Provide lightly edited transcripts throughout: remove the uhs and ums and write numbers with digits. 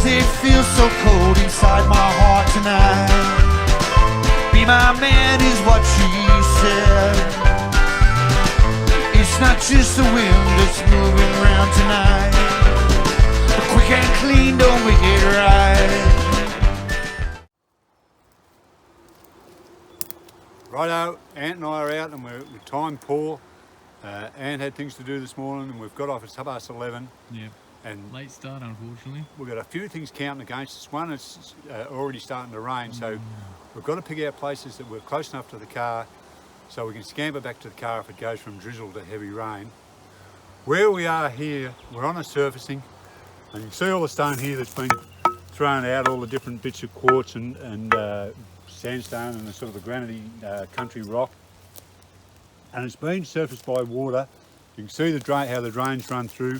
it feels so cold inside my heart tonight. Be my man is what she said. It's not just the wind that's moving around tonight, but quick and clean don't make it right. Righto, Ant and I are out and we're time poor. Ant had things to do this morning and we've got off at 11:30. Yeah. And late start, unfortunately. We've got a few things counting against us. One, it's already starting to rain, so we've got to pick out places that we're close enough to the car so we can scamper back to the car if it goes from drizzle to heavy rain. Where we are here, we're on a surfacing, and you can see all the stone here that's been thrown out, all the different bits of quartz and sandstone and the sort of the granity country rock. And it's been surfaced by water. You can see the how the drains run through.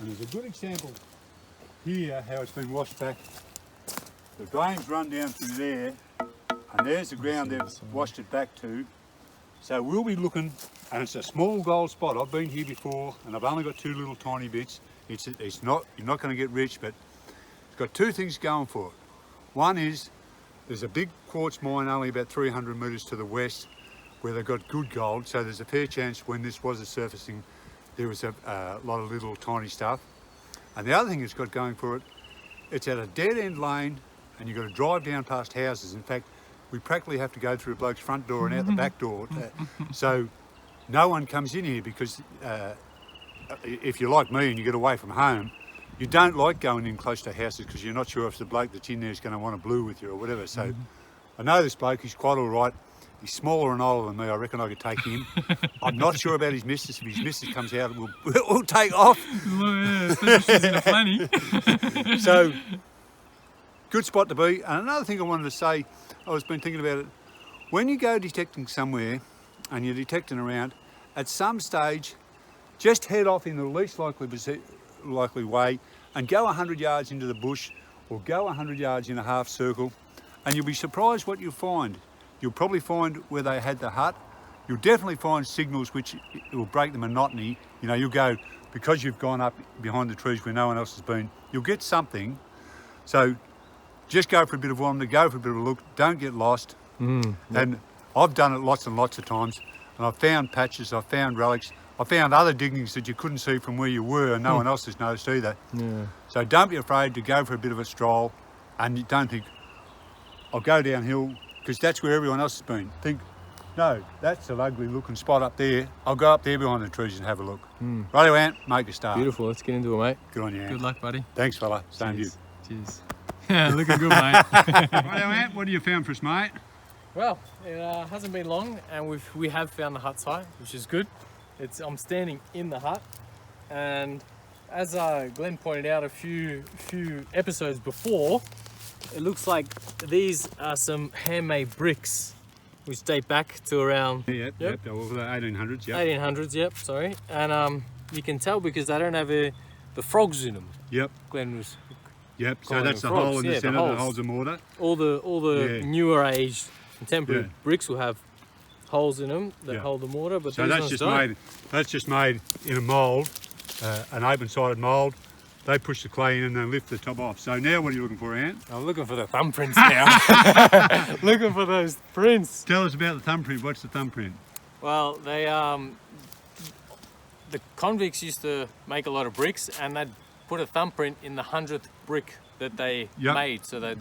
And there's a good example here how it's been washed back. The drains run down through there, and there's the ground they've washed it back to. So we'll be looking, and it's a small gold spot. I've been here before, and I've only got two little tiny bits. It's not, you're not going to get rich, but it's got two things going for it. One is there's a big quartz mine only about 300 metres to the west where they've got good gold, so there's a fair chance when this was a surfacing there was a lot of little tiny stuff. And the other thing it's got going for it, it's at a dead end lane and you've got to drive down past houses. In fact, we practically have to go through a bloke's front door and out the back door. So no one comes in here because if you're like me and you get away from home, you don't like going in close to houses because you're not sure if the bloke that's in there is going to want to blue with you or whatever. So I know this bloke, he's quite all right. He's smaller and older than me. I reckon I could take him. I'm not sure about his missus. If his missus comes out, we'll take off. Well, yeah, especially if she's in a fanny. So, good spot to be. And another thing I wanted to say, I was been thinking about it. When you go detecting somewhere and you're detecting around, at some stage, just head off in the least likely way and go 100 yards into the bush or go 100 yards in a half circle, and you'll be surprised what you'll find. You'll probably find where they had the hut. You'll definitely find signals which will break the monotony. You know, you'll go, because you've gone up behind the trees where no one else has been, you'll get something. So just go for a bit of wander, go for a bit of a look, don't get lost. And I've done it lots and lots of times, and I've found patches, I've found relics, I found other diggings that you couldn't see from where you were and no one else has noticed either. Yeah. So don't be afraid to go for a bit of a stroll, and you don't think, I'll go downhill, because that's where everyone else has been. Think, no, that's an ugly looking spot up there. I'll go up there behind the trees and have a look. Righto, Ant, make a start. Beautiful, let's get into it, mate. Good on you, Ant. Good luck, buddy. Thanks, fella. Same to you. Cheers. Yeah, looking good, mate. Righto, Ant, what have you found for us, mate? Well, it hasn't been long, and we have found the hut site, which is good. I'm standing in the hut, and as Glenn pointed out a few episodes before, it looks like these are some handmade bricks which date back to around Yep, they were the 1800s, yep. 1800s, yep, sorry. And you can tell because they don't have the frogs in them. Yep. Glenn was so that's the hole in the centre that holds the mortar. All the newer age contemporary bricks will have holes in them that hold the mortar, but so these that's just made in a mould, an open-sided mould. They push the clay in and then lift the top off. So now what are you looking for, Ant? I'm looking for the thumbprints now. Looking for those prints. Tell us about the thumbprint. What's the thumbprint? Well, they the convicts used to make a lot of bricks, and they'd put a thumbprint in the 100th brick that they made, so that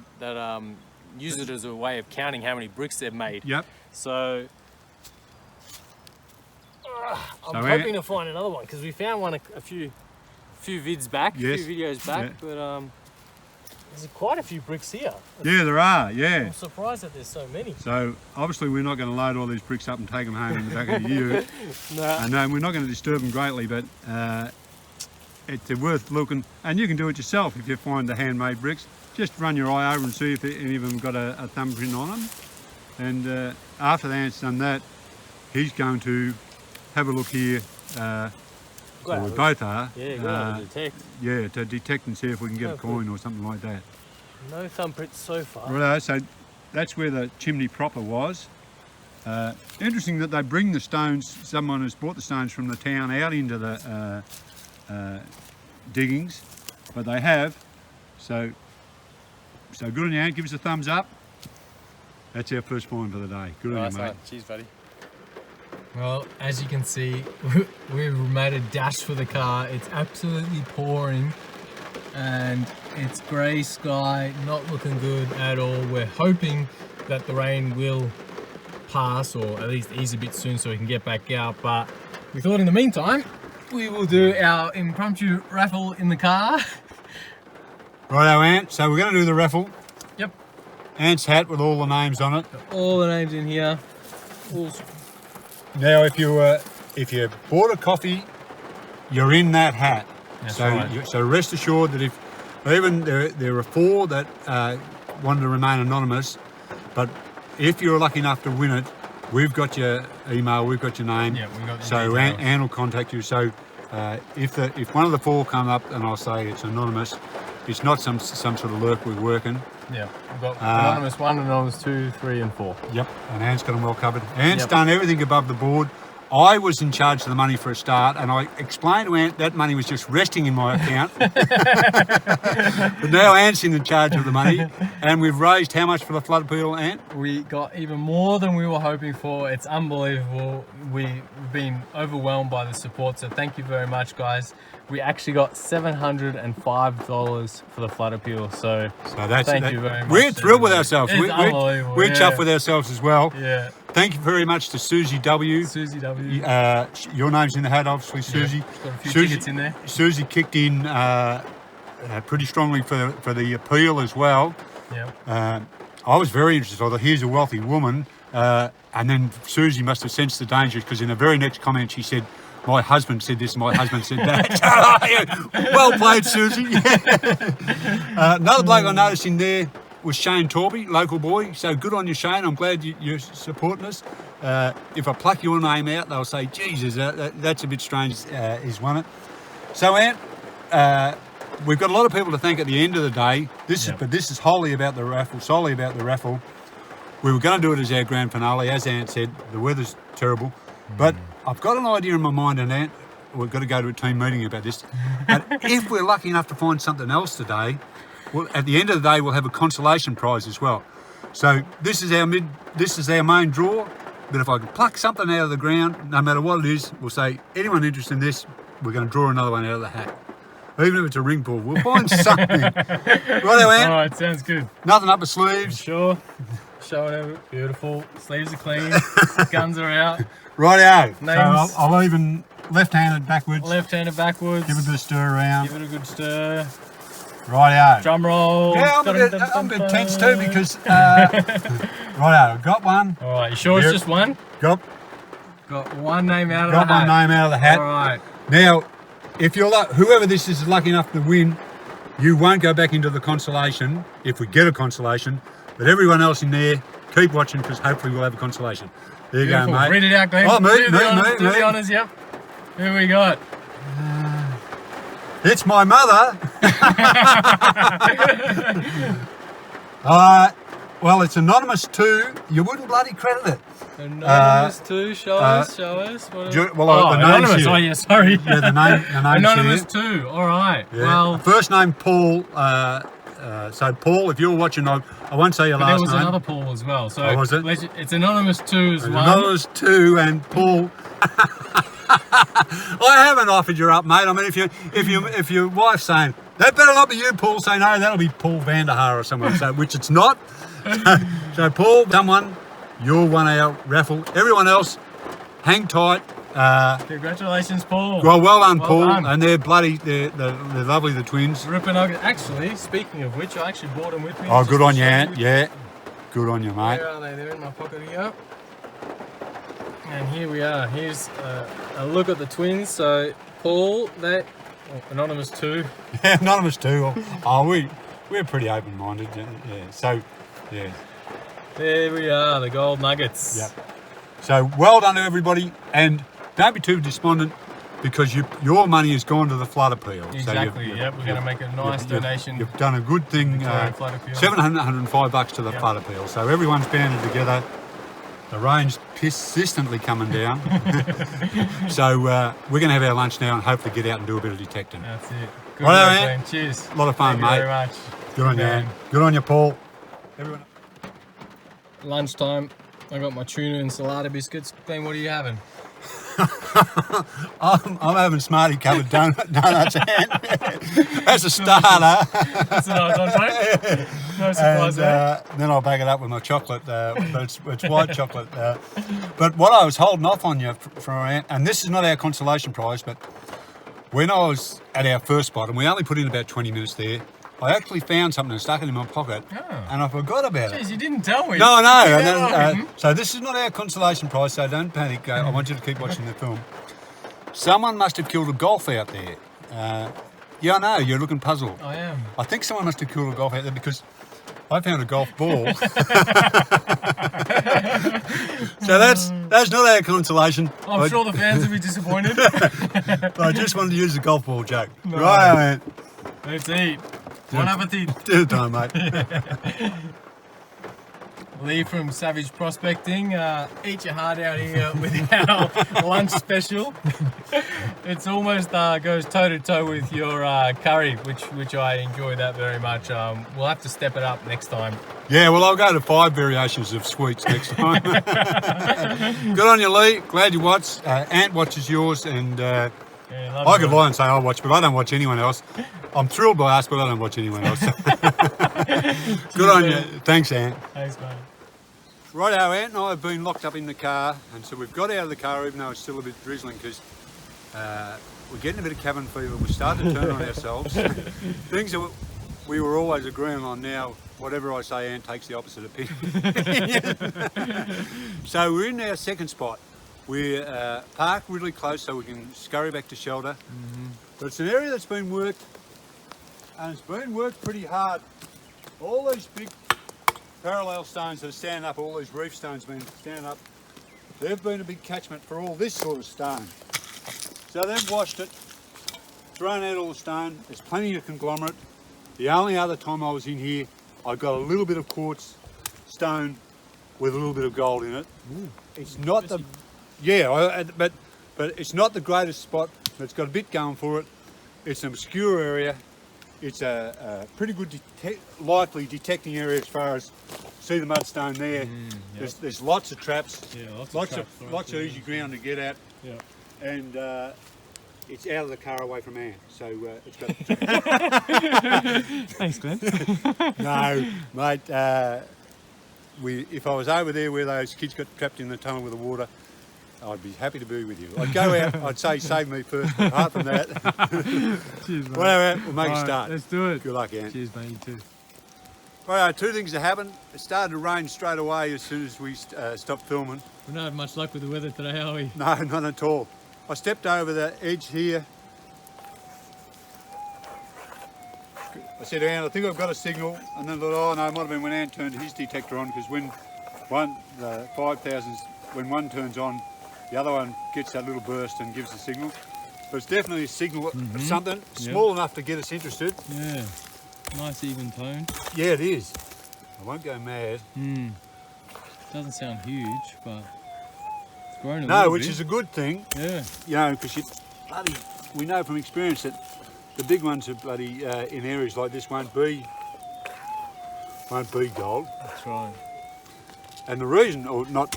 use it as a way of counting how many bricks they've made. Yep. So I'm hoping to find another one, because we found one a few vids back, a few videos back, but there's quite a few bricks here. Yeah, there are, yeah. I'm surprised that there's so many. So obviously we're not going to load all these bricks up and take them home in the back of the ute. No. And we're not going to disturb them greatly, but it's worth looking. And you can do it yourself if you find the handmade bricks. Just run your eye over and see if any of them got a thumbprint on them. And after the Ant's done that, he's going to have a look here. So we both are. Yeah, to detect. Yeah, to detect and see if we can get a coin or something like that. No thumbprints so far. Right, so that's where the chimney proper was. Interesting that they bring the stones, someone has brought the stones from the town out into the diggings, but they have. So So good on you, Ant. Give us a thumbs up. That's our first find for the day. Good on you, mate. Cheers, buddy. Well, as you can see, we've made a dash for the car. It's absolutely pouring and it's grey sky, not looking good at all. We're hoping that the rain will pass or at least ease a bit soon so we can get back out, but we thought in the meantime we will do our impromptu raffle in the car. Righto, Ant. So we're going to do the raffle. Yep. Ant's hat with all the names on it. All the names in here. Now, if you bought a coffee, you're in that hat. That's so right. so rest assured that if even there are 4 that wanted to remain anonymous, but if you're lucky enough to win it, we've got your email, we've got your name. Yeah, we've got the so details. Anne will contact you. So if one of the 4 come up and I'll say it's anonymous, it's not some sort of lurk we're working. Yeah, we've got anonymous 1, anonymous 2, 3 and 4. Yep, and Ant's got them well covered. Ant's done everything above the board. I was in charge of the money for a start, and I explained to Ant that money was just resting in my account. But now Ant's in charge of the money, and we've raised how much for the flood appeal, Ant? We got even more than we were hoping for. It's unbelievable. We've been overwhelmed by the support, so thank you very much, guys. We actually got $705 for the flood appeal, so thank you very much. We're thrilled with ourselves. It's unbelievable. We're chuffed with ourselves as well. Yeah. Thank you very much to Susie W. Susie W. Your name's in the hat, obviously, Susie. Yeah, got a few tickets in there. Susie kicked in pretty strongly for the appeal as well. Yeah. I was very interested. I thought, here's a wealthy woman. And then Susie must have sensed the danger because in the very next comment she said, my husband said this, my husband said that. Well played, Susie. Another bloke I noticed in there was Shane Torby, local boy. So good on you, Shane. I'm glad you're supporting us. If I pluck your name out, they'll say, Jesus, that's a bit strange. He's won it. So, Ant, we've got a lot of people to thank at the end of the day. But this is wholly about the raffle, solely about the raffle. We were going to do it as our grand finale. As Ant said, the weather's terrible. But I've got an idea in my mind, and Ant, we've got to go to a team meeting about this. But if we're lucky enough to find something else today, well, at the end of the day, we'll have a consolation prize as well. So this is our main draw. But if I can pluck something out of the ground, no matter what it is, we'll say, anyone interested in this, we're going to draw another one out of the hat. Even if it's a ring pull, we'll find something. Righto, Ant? All right, sounds good. Nothing up the sleeves. Sure. Showing it, beautiful. Sleeves are clean. Guns are out. Righto. Names. So I'll even left-handed backwards. Left-handed backwards. Give it a bit of stir around. Give it a good stir. Righto. Drum roll. Yeah, I'm a bit tense too because... righto, got one. All right, you sure it's just one? Got one name out of the hat. one name out of the hat. All right. Now, if you're whoever this is lucky enough to win, you won't go back into the consolation if we get a consolation. But everyone else in there, keep watching because hopefully we'll have a consolation. There you Beautiful. go, mate. Read it out, Glenn. Oh, me. Do the honours, yep. Who we got? It's my mother. Well, it's anonymous too. You wouldn't bloody credit it. Anonymous too. Show us. What The name's anonymous. here. Oh, yeah, sorry. Yeah, the name's Anonymous here. too. All right. Yeah. Well, first name Paul. So Paul, if you're watching, I won't say your last name. There was another Paul as well. So was it? It's anonymous too as well. Anonymous too, and Paul. I haven't offered you up, mate. I mean, if your wife's saying that better not be you, Paul, say no, that'll be Paul Vanderhaar or someone. So which it's not. So Paul, someone, you're won our raffle. Everyone else, hang tight. Congratulations, Paul. Well done, Well Paul. done. And they're lovely, the twins. Ripper Nugget. Actually, speaking of which, I actually brought them with me. Oh, just good to on you, show Ant. Yeah, good on you, mate. Where are they? They're in my pocket here. And here we are. Here's a look at the twins. So Paul, anonymous too. Yeah, anonymous too. Oh, we're pretty open-minded. Yeah. So, yeah. There we are, the gold nuggets. Yep. So well done to everybody, and don't be too despondent because your money has gone to the flood appeal. Exactly. So we're going to make a nice donation. You've done a good thing. Victorian flood appeal. $705 to the flood appeal. So everyone's banded together. The rain's persistently coming down. So we're going to have our lunch now and hopefully get out and do a bit of detecting. That's it. Good Righto, work, Ant. Glenn. Cheers. A lot of fun, Thank you mate. very much. Good on you, Ant. Good on you, Paul. Everyone. Lunchtime, I got my tuna and salada biscuits. Glenn, what are you having? I'm having Smarty covered donuts, Ant. That's a starter. That's a nice entree. No surprise there. Then I'll back it up with my chocolate, but it's white chocolate. But what I was holding off on you for Ant, and this is not our consolation prize, but when I was at our first spot, and we only put in about 20 minutes there, I actually found something and stuck it in my pocket, and I forgot about it. Jeez, you didn't tell me. No. So this is not our consolation prize, so don't panic. I want you to keep watching the film. Someone must have killed a golf out there. Yeah, I know, you're looking puzzled. I am. I think someone must have killed a golf out there because I found a golf ball. So that's not our consolation. I'm sure the fans will be disappointed. But I just wanted to use the golf ball joke. No. Right, man. Let's eat. Bon appetit. Do the time, mate. Lee from Savage Prospecting, eat your heart out here with our lunch special. It's almost goes toe to toe with your curry, which I enjoy that very much. We'll have to step it up next time. Yeah, well, I'll go to 5 variations of sweets next time. Good on you, Lee. Glad you watched. Ant watches yours, and I could lie and say I watch, but I don't watch anyone else. I'm thrilled by us, but I don't watch anyone else. Good on you. Thanks, Ant. Thanks, mate. Righto, Ant and I have been locked up in the car, and so we've got out of the car even though it's still a bit drizzling because we're getting a bit of cabin fever. We started to turn on ourselves. Things that we were always agreeing on now, whatever I say, Ant takes the opposite opinion. So we're in our second spot. We're parked really close so we can scurry back to shelter. But it's an area that's been worked, and it's been worked pretty hard. All these big parallel stones that are standing up, all these reef stones been standing up, they've been a big catchment for all this sort of stone. So they've washed it, thrown out all the stone, there's plenty of conglomerate. The only other time I was in here, I got a little bit of quartz stone with a little bit of gold in it. Ooh, it's not the, yeah, but it's not the greatest spot. It's got a bit going for it. It's an obscure area. It's a pretty good, likely detecting area as far as see the mudstone there. Yep. There's lots of traps. Yeah, lots of easy ground to get at. Yeah. And it's out of the car away from Ant, so it's got. Thanks, Glenn. No, mate. If I was over there where those kids got trapped in the tunnel with the water, I'd be happy to be with you. I'd go out, I'd say save me first, but apart from that, cheers, mate. Whatever, we'll make a start. Let's do it. Good luck, Ant. Cheers, mate, you too. Right, 2 things that happened. It started to rain straight away as soon as we stopped filming. We're not having much luck with the weather today, are we? No, not at all. I stepped over the edge here. I said, Ant, I think I've got a signal. And then I thought, oh no, it might have been when Ant turned his detector on, because when the 5000s, when one turns on, the other one gets that little burst and gives the signal. But it's definitely a signal of something small enough to get us interested. Yeah, nice even tone. Yeah, it is. I won't go mad. Doesn't sound huge, but it's growing a little bit. No, which is a good thing. Yeah. You know, because we know from experience that the big ones are bloody in areas like this won't be gold. That's right. And the reason, or not,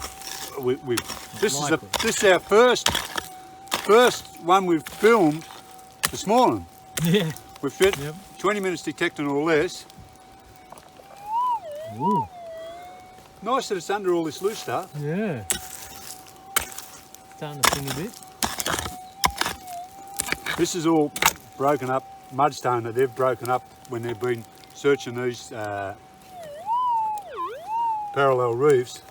this is our first one we've filmed this morning. Yeah. We've fit 20 minutes detecting all this. Ooh. Nice that it's under all this loose stuff. Yeah. Starting to sing a bit. This is all broken up mudstone that they've broken up when they've been searching these parallel reefs.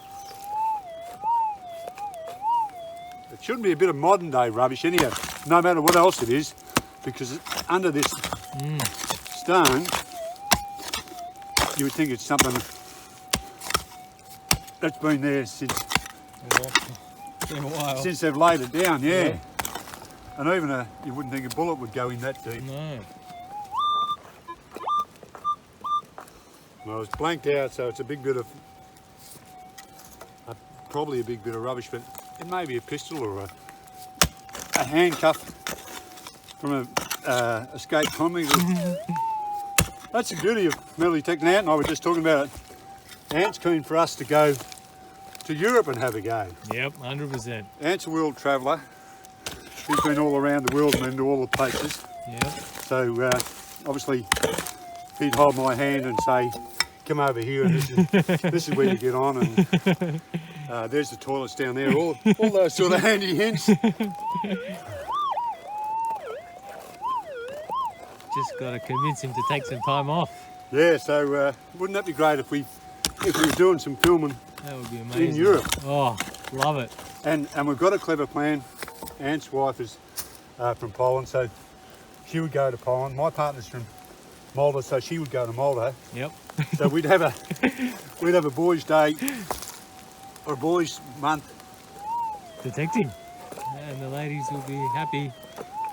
It shouldn't be a bit of modern day rubbish anyhow, no matter what else it is, because under this stone, you would think it's something that's been there since they've laid it down, yeah. And even you wouldn't think a bullet would go in that deep. No. Well, it's blanked out, so it's a big bit of, probably a big bit of rubbish, but it may be a pistol or a handcuff from a escaped convict. That's the beauty of metal detecting. Ant and I were just talking about it. Ant's keen for us to go to Europe and have a go. Yep, 100%. Ant's a world traveller. He's been all around the world and been to all the places. Yep. So obviously he'd hold my hand and say, come over here and this is where you get on, and there's the toilets down there, all those sort of handy hints. Just got to convince him to take some time off. Yeah, so wouldn't that be great if we were doing some filming That would be amazing. in Europe? Oh, love it. And we've got a clever plan. Ant's wife is from Poland, so she would go to Poland. My partner's from Malta, so she would go to Malta. Yep. So we'd have a boys' day or a boys' month. Detecting. And the ladies will be happy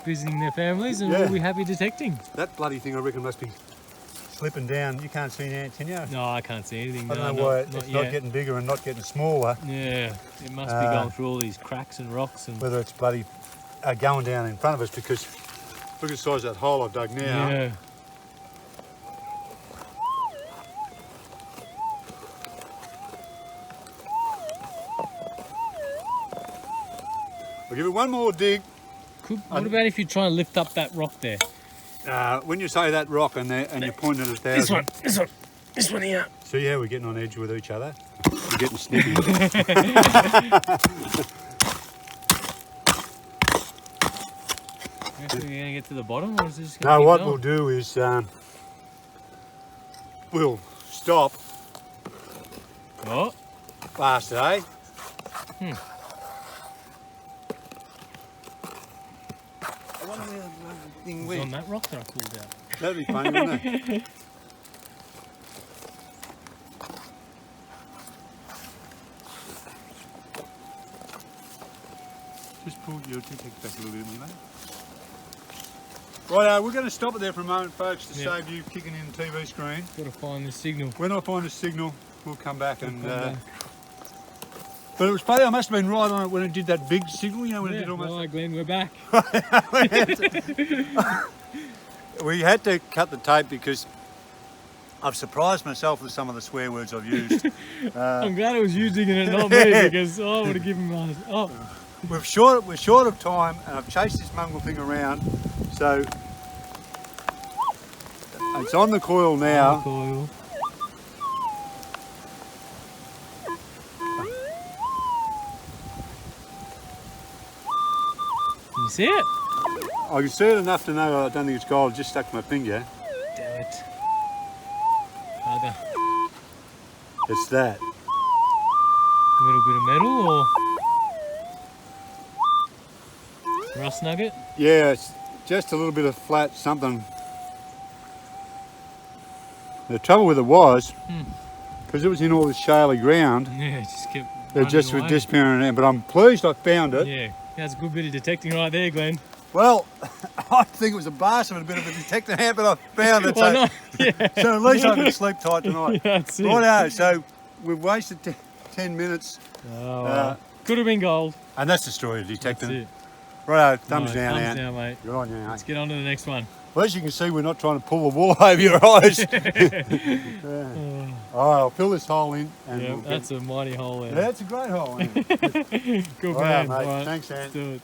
visiting their families, and Yeah. we'll be happy detecting. That bloody thing I reckon must be slipping down. You can't see an ant, can you? No, I can't see anything. I don't No, know why not it's yet. not getting bigger and not getting smaller. Yeah, it must be going through all these cracks and rocks and. Whether it's bloody going down in front of us, because look at the size of that hole I've dug now. Yeah. I'll give it one more dig. What about if you try and lift up that rock there? When you say that rock and you're pointing at 1,000. This one here. See how we're getting on edge with each other? We're getting snippy. You reckon we're gonna get to the bottom, or is this gonna No, keep what going? we'll do is we'll stop Oh, fast today. I wonder where the thing it's went. on that rock that I pulled out. That'd be funny, wouldn't it? Just pull your detector back a little bit, Milo. Right, we're going to stop it there for a moment, folks, to Yeah. save you kicking in the TV screen. Got to find the signal. When I find a signal, we'll come back and. come back. But it was funny, I must have been right on it when it did that big signal, you know, when it Yeah, did almost. all right, Glenn, we're back. We had to cut the tape because I've surprised myself with some of the swear words I've used. I'm glad it was you digging it, not me, because I would have given my. Oh, We're short of time, and I've chased this mongrel thing around, so it's on the coil now. coil. Can you see it? I can see it enough to know I don't think it's gold. I just stuck my finger. Damn it. Bugger. It's that. A little bit of metal or rust nugget? Yeah, it's just a little bit of flat something. The trouble with it was, because it was in all this shaly ground, Yeah, it just kept. it just was running away. disappearing around. But I'm pleased I found it. Yeah, that's a good bit of detecting right there, Glenn. Well, I think it was a bastard, a bit of a detector ant, but I found it. Why So, not? Yeah, so at least I can sleep tight tonight. that's it. Righto, so we've wasted 10 minutes, Oh, could have been gold. and that's the story of That's detecting. it. Righto, thumbs Right, down, thumbs Ant. down, mate. Good on you, Let's Ant. get on to the next one. Well, as you can see, we're not trying to pull the wool over your eyes. All right, I'll fill this hole in. And Yeah, we'll get- that's a mighty hole there. yeah, it's a great hole. Isn't it? Good All man. right, mate. Right, Thanks, Ant. let's do it.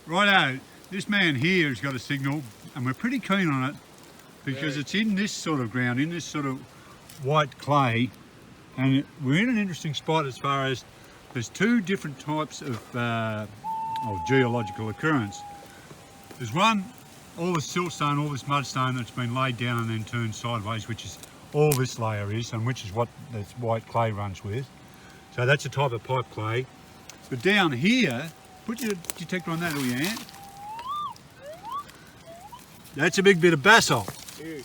Righto, this man here has got a signal, and we're pretty keen on it because it's in this sort of ground, in this sort of white clay, and we're in an interesting spot as far as there's two different types of geological occurrence. There's one, all this siltstone, all this mudstone that's been laid down and then turned sideways, which is all this layer is, and which is what this white clay runs with. So that's a type of pipe clay. But down here, put your detector on that, will you, Ant? That's a big bit of basalt. Huge.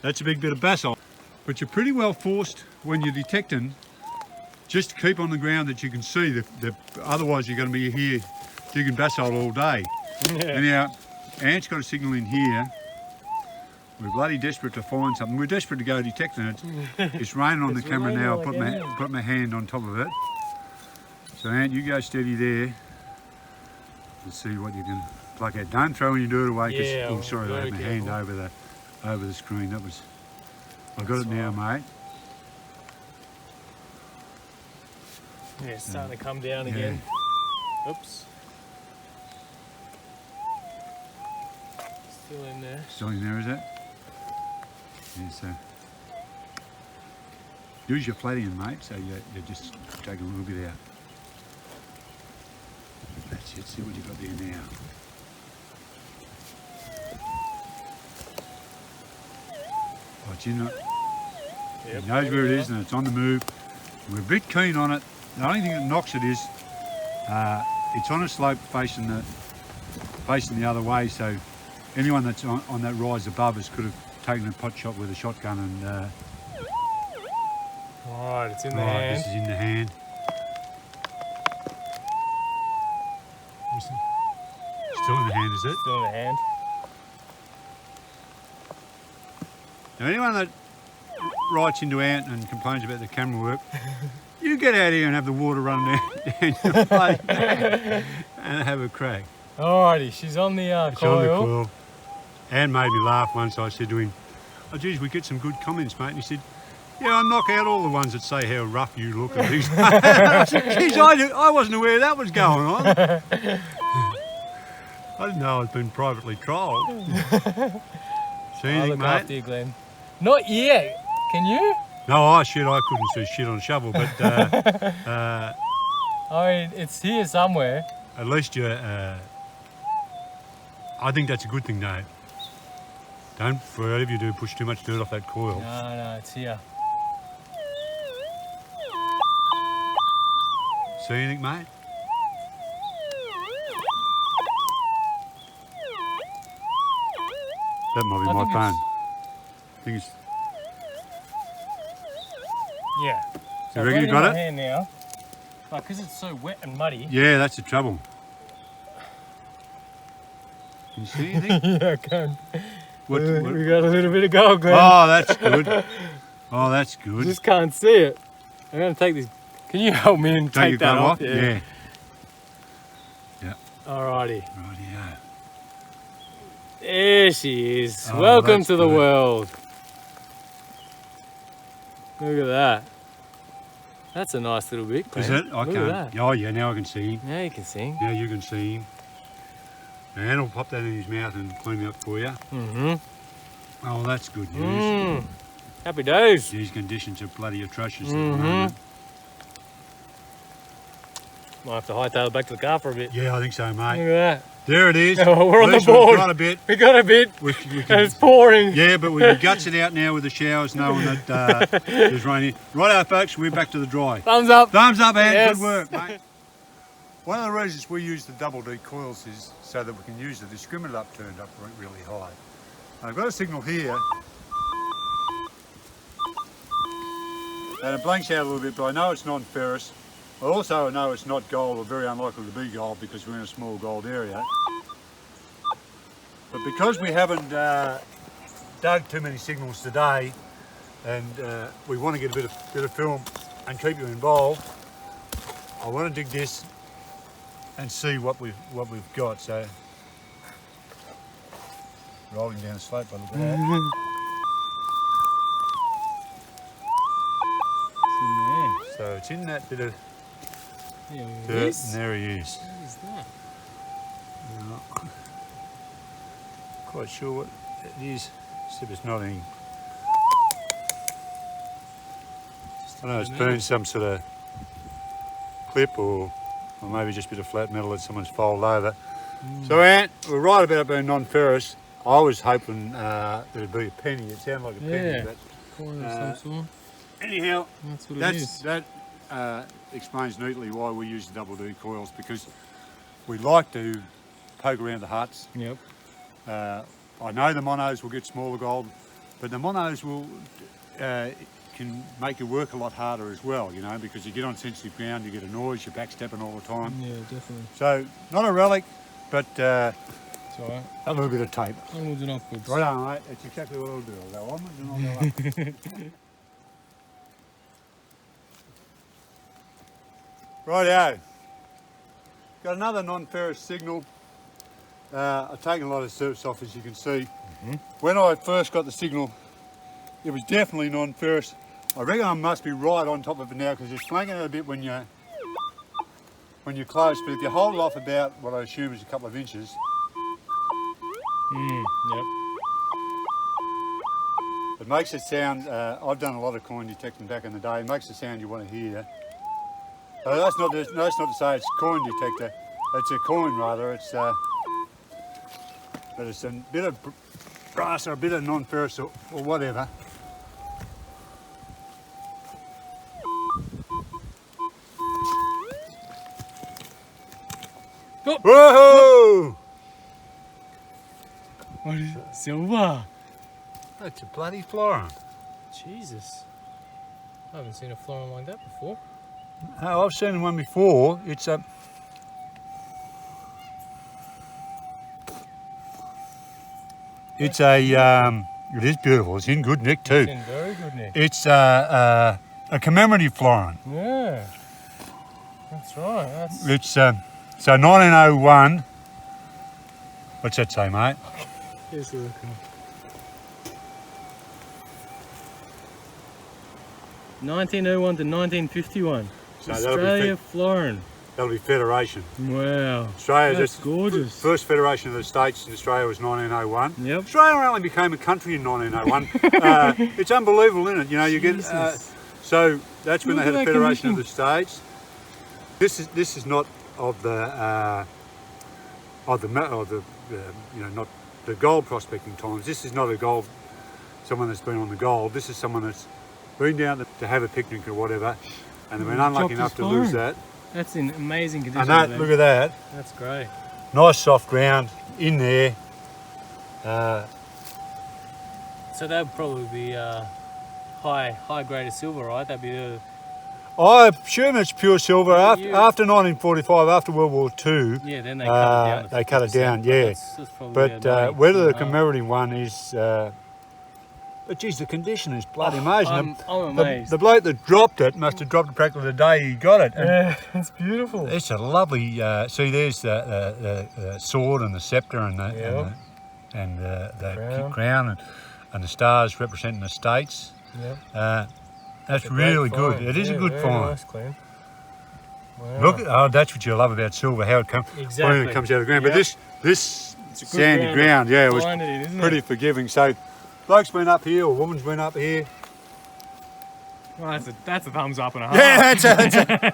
That's a big bit of basalt. But you're pretty well forced when you're detecting just to keep on the ground that you can see. Otherwise you're going to be here digging basalt all day. Anyhow, Ant's got a signal in here. We're bloody desperate to find something. We're desperate to go detecting it. It's raining on the It's camera raining now. like hell. Put my hand on top of it. So Ant, you go steady there. Let's see what you can pluck out. Don't throw when you do it away, because Yeah, oh, sorry, I had very my hand careful. over the screen. That was I've got it now, mate. Yeah, it's starting to come down again. Oops. Still in there. Still in there, is it? Yeah, so use your flat end, mate, so you just take a little bit out. That's it, see what you've got there now. But you know, Yep, he knows where it is and it's on the move. We're a bit keen on it. The only thing that knocks it is it's on a slope facing the other way, so anyone that's on that rise above us could have taken a pot shot with a shotgun and Alright, it's in the right, hand. this is in the hand. Still in the hand, is it? Still in the hand. Now anyone that writes into Ant and complains about the camera work, you get out here and have the water run down your face and have a crack. Alrighty, she's on the It's on the coil. coil. Ant made me laugh once. I said to him, oh geez, we get some good comments, mate. And he said, yeah, I knock out all the ones that say how rough you look and things. I said, geez, I wasn't aware that was going on. I didn't know I'd been privately trolled. See I'll anything, look mate? after you, Glenn. Not yet. Can you? No, I couldn't see shit on a shovel, but I mean, it's here somewhere. at least you. I think that's a good thing, Dave. Don't, for whatever you do, push too much dirt off that coil. No, it's here. See anything, mate? That might be I my think phone. it's- I think it's. Yeah. So You reckon I've you in got my it? hand now. But because it's so wet and muddy. Yeah, that's the trouble. Can you see anything? Yeah, I can. What- We got a little bit of gold, Glenn. Oh, that's good. Oh, that's good. Just can't see it. I'm going to take this. Can you help me and Take take your that glove off? off? Yeah. Alrighty. Rightio. There she is. Oh, Welcome that's to the good. world. Look at that. That's a nice little bit, Glenn. Is it? I Look can't. at that. Oh, yeah, now I can see him. Now you can sing. Now you can see him. And I'll pop that in his mouth and clean it up for you. Mm-hmm. Oh, that's good news. Mm. Happy days. These conditions are bloody atrocious at the Mhm. moment. Might have to hightail it back to the car for a bit. Yeah, I think so, Look mate. at that. There it is. Oh, we're on the At least we've board. got a bit. We got a bit. We And can, it's pouring. yeah, but we can guts it out now with the showers, knowing that there's rain here. Righto, folks, we're back to the dry. Thumbs up. Thumbs up, Ant. Yes. Good work, mate. One of the reasons we use the double D coils is so that we can use the discriminator up turned up really high. I've got a signal here. And it blanks out a little bit, but I know it's non-ferrous. I also know it's not gold, or very unlikely to be gold, because we're in a small gold area. But because we haven't dug too many signals today, and we want to get a bit of film and keep you involved, I want to dig this and see what we've got. So rolling down the slope by the look of that. So it's in that bit of dirt, and there he is. What is that? I'm not quite sure what it is, except it's not any. I know it's been some sort of clip or maybe just a bit of flat metal that someone's folded over. So Ant, we're right about being non-ferrous. I was hoping that it'd be a penny. It sounded like a penny, Yeah. but Coin of some sort. anyhow, That's what it is. that explains neatly why we use the double D coils, because we like to poke around the huts. Yep. I know the monos will get smaller gold, but the monos will can make your work a lot harder as well, you know, because you get on sensitive ground, you get a noise, you're backstepping all the time. Yeah, definitely. So, not a relic, but It's alright. a little bit of tape. Onwards and upwards. Right on, mate. That's exactly what I'll do. I'll go onwards and I'll go up. Rightio. Got another non-ferrous signal. I've taken a lot of surface off, as you can see. When I first got the signal it was definitely non-ferrous. I reckon I must be right on top of it now because it's flanking it a bit when you're close, but if you hold it off about what I assume is a couple of inches. Yep. It makes it sound, I've done a lot of coin detecting back in the day, it makes the sound you want to hear. So that's not to say it's a coin detector, it's a coin rather, but it's a bit of brass or a bit of non-ferrous or whatever. Oh. Whoa! What is it? Silver. That's a bloody florin. Jesus. I haven't seen a florin like that before. Oh, I've seen one before. It's a... It's a... it is beautiful. It's in good nick too. It's in very good nick. It's a commemorative florin. Yeah. That's right. That's... It's so 1901. What's that say, mate? Here's a look. 1901 to 1951. So that'll be Australia florin. That'll be Federation. Wow. Australia, That's gorgeous. First Federation of the States in Australia was 1901. Yep. Australia only became a country in 1901. It's unbelievable, isn't it? You know, you get so that's when Look they had at a that Federation of condition. the States. This is not of the you know, not the gold prospecting times. This is not a gold someone that's been on the gold. This is someone that's been down to have a picnic or whatever, and they've been unlucky enough to lose that. That's in amazing condition. And that, look at that. That's great. Nice soft ground in there. So that would probably be high grade of silver, right? That'd be the... I assume it's pure silver. After you- 1945, after World War II, Yeah, then they cut it down. to they cut it 50%, down, but yeah. that's probably But about whether the 80%. commemorative one is... but geez, the condition is bloody amazing. I'm The- amazed. The bloke that dropped it must have dropped it practically the day he got it. And Yeah, it's beautiful. it's a lovely... see, there's the sword and the sceptre and the, Crown. crown and the stars representing the states. Yeah. That's really good. Find. It is a good very find. Nice, Glenn. Wow. Look, that's what you love about silver, how it comes Exactly. when it comes out of the ground. Yep. But this It's a good sandy ground, yeah, it was Find it in, isn't pretty it? forgiving. So, bloke's been up here, or woman's been up here. Well, that's a thumbs up and a half. Yeah,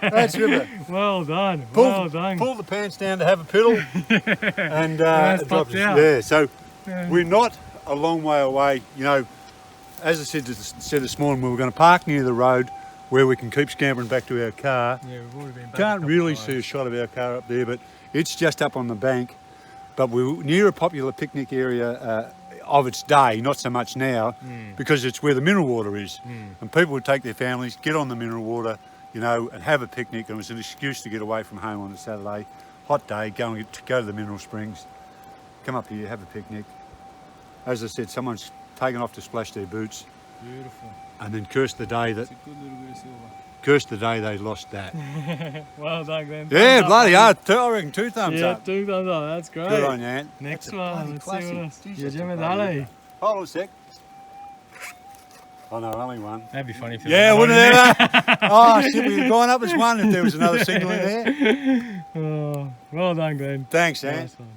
that's it. Well done. Well done. Pull the pants down to have a piddle, and That's it drops popped us out. there. So, Yeah. we're not a long way away. You know, as I said this morning, we were going to park near the road where we can keep scampering back to our car. Yeah, we've already been back. Can't really see a shot of our car up there, but it's just up on the bank. But we're near a popular picnic area of its day, not so much now, because it's where the mineral water is. And people would take their families, get on the mineral water, you know, and have a picnic. And it was an excuse to get away from home on a Saturday, hot day, go to the mineral springs, come up here, have a picnic. As I said, someone's taken off to splash their boots Beautiful. and then cursed the day It's a good little bit of silver. they lost that. Well done, Glenn. Yeah, Thumbs up, bloody mate. hard. I reckon 2 thumbs Yeah, up. 2 thumbs up. That's great. Good on you, Ant. Next That's a one. bloody Let's see classic. what else. Jeez, Yeah, that's a Gemma bloody Dale. ripper. Hold on a sec. Oh no, only one. That'd be funny if there Yeah, was wouldn't one in it? Oh shit, we'd have gone up as one if there was another signal in there. there. Oh, well done, Glenn. Thanks, Ant. Nice one.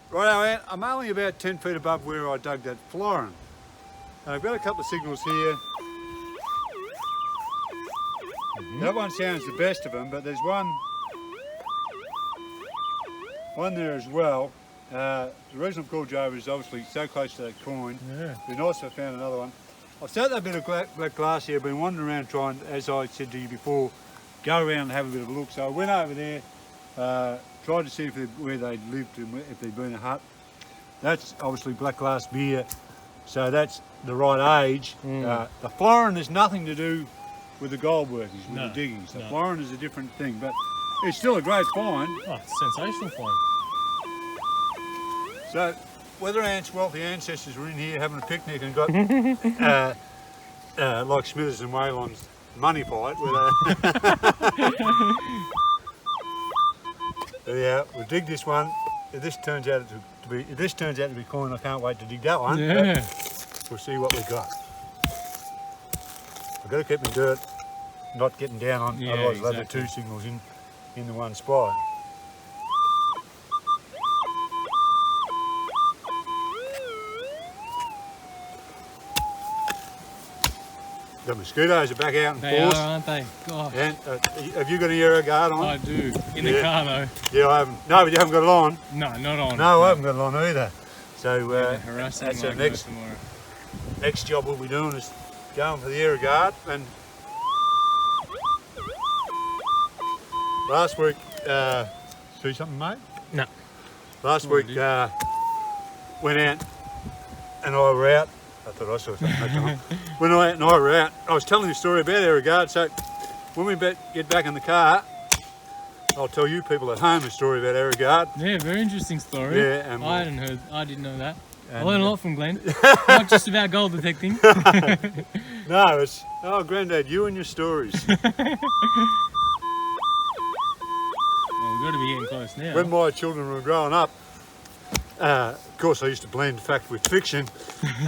Righto, Ant. I'm only about 10 feet above where I dug that florin. And I've got a couple of signals here. That one sounds the best of them, but there's one there as well. The reason I've called you over is obviously so close to that coin. Yeah. It'd be nice if I found another one. I've set that bit of black glass here. I've been wandering around trying, as I said to you before, go around and have a bit of a look. So I went over there, tried to see where they'd lived and if there'd been a hut. That's obviously black glass beer, so that's the right age. The florin has nothing to do with the gold workings, with No, the diggings. The no. florin is a different thing, but it's still a great find. Oh, sensational find. So, whether Ant's wealthy ancestors were in here having a picnic and got, like Smithers and Whalon's money fight, yeah, we'll dig this one. If this turns out to be coin, I can't wait to dig that one. Yeah. we'll see what we got. I've got to keep my dirt not getting down on, Yeah, otherwise I'll have the exactly. two signals in the one spot. The mosquitoes are back out in They force. are, aren't they? Gosh. And have you got an aero guard on? I do. In the Yeah. car though. Yeah, I haven't. No, but you haven't got it on. No, not on. No, I haven't got it on either. So Harassing that's like our no next tomorrow. next job we'll be doing is going for the aero guard. And last week, see something, mate? No. Last What week did you went out and I were out. I thought I saw something that time. When I and I were out, I was telling you a story about aero guard. So when we get back in the car, I'll tell you people at home a story about aero guard. Yeah, very interesting story. Yeah, and I didn't know that. I and- learned a lot from Glenn. Not just about gold detecting. No, it's Grandad, you and your stories. Well, we've got to be getting close now. When my children were growing up, of course I used to blend fact with fiction,